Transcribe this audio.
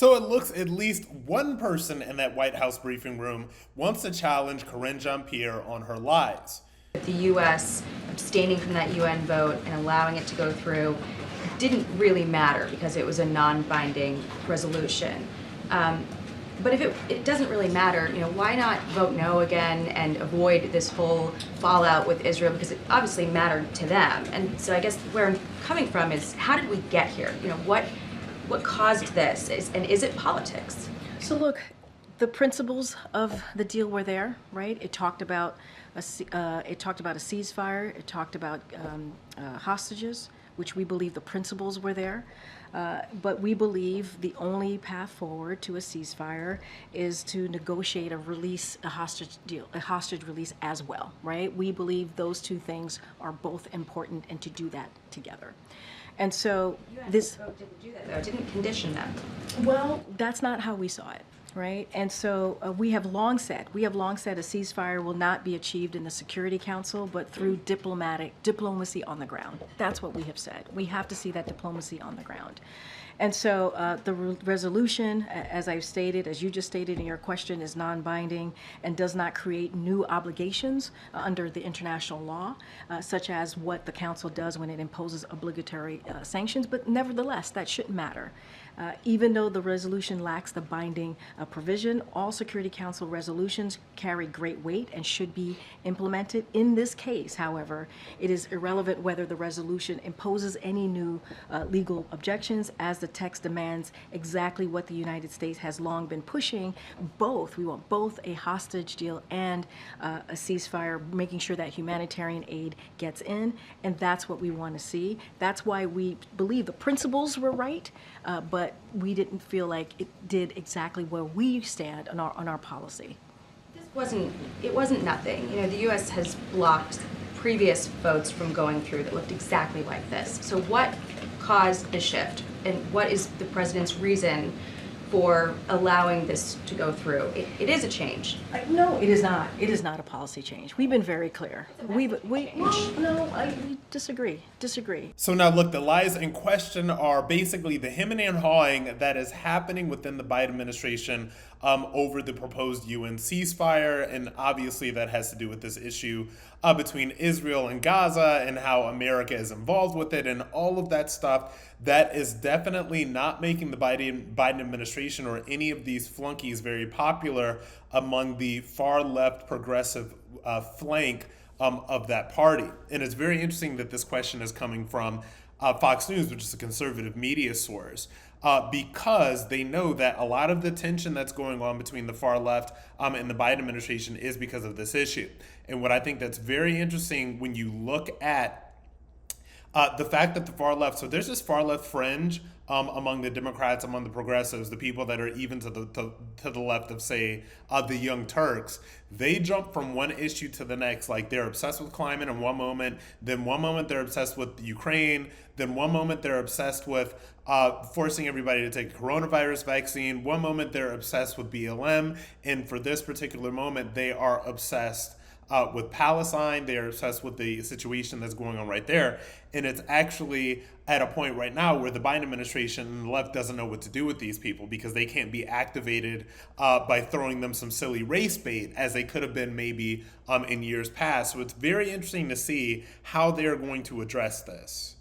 So it looks at least one person in that White House briefing room wants to challenge Karine Jean-Pierre on her lies. The U.S. abstaining from that UN vote and allowing it to go through didn't really matter because it was a non-binding resolution. But if it doesn't really matter, why not vote no again and avoid this whole fallout with Israel, because it obviously mattered to them. And so I guess where I'm coming from is, how did we get here? What caused this, and is it politics? So look, the principles of the deal were there, right? It talked about a ceasefire. It talked about hostages, which we believe the principles were there. But we believe the only path forward to a ceasefire is to negotiate a hostage deal, a hostage release as well, right? We believe those two things are both important, and to do that together. And so this vote didn't do that, though. It didn't condition them. Well, that's not how we saw it, right? And so we have long said a ceasefire will not be achieved in the Security Council, but through diplomacy on the ground. That's what we have said. We have to see that diplomacy on the ground. And so the resolution, as I've stated, as you just stated in your question, is non-binding and does not create new obligations under the international law, such as what the Council does when it imposes obligatory sanctions. But nevertheless, that shouldn't matter. Even though the resolution lacks the binding provision, all Security Council resolutions carry great weight and should be implemented. In this case, however, it is irrelevant whether the resolution imposes any new legal objections, as the text demands exactly what the United States has long been pushing. We want both a hostage deal and a ceasefire, making sure that humanitarian aid gets in, and that's what we want to see. That's why we believe the principles were right, but we didn't feel like it did exactly where we stand on our policy. It wasn't nothing. The U.S. has blocked previous votes from going through that looked exactly like this. So what caused the shift, and what is the president's reason for allowing this to go through? It is a change. No, it is not. It is not a policy change. We've been very clear. We disagree. So now look, the lies in question are basically the hemming and hawing that is happening within the Biden administration over the proposed UN ceasefire, and obviously that has to do with this issue between Israel and Gaza and how America is involved with it and all of that stuff. That is definitely not making the Biden administration or any of these flunkies very popular among the far left progressive flank of that party. And it's very interesting that this question is coming from Fox News, which is a conservative media source, because they know that a lot of the tension that's going on between the far left and the Biden administration is because of this issue. And what I think that's very interesting when you look at the fact that the far left, so there's this far left fringe among the Democrats, among the progressives, the people that are even to the left of, say, the Young Turks. They jump from one issue to the next. Like, they're obsessed with climate in one moment, then one moment they're obsessed with Ukraine, then one moment they're obsessed with forcing everybody to take a coronavirus vaccine, one moment they're obsessed with BLM, and for this particular moment, they are obsessed with Palestine. They are obsessed with the situation that's going on right there. And it's actually at a point right now where the Biden administration and the left doesn't know what to do with these people, because they can't be activated by throwing them some silly race bait as they could have been maybe in years past. So it's very interesting to see how they're going to address this.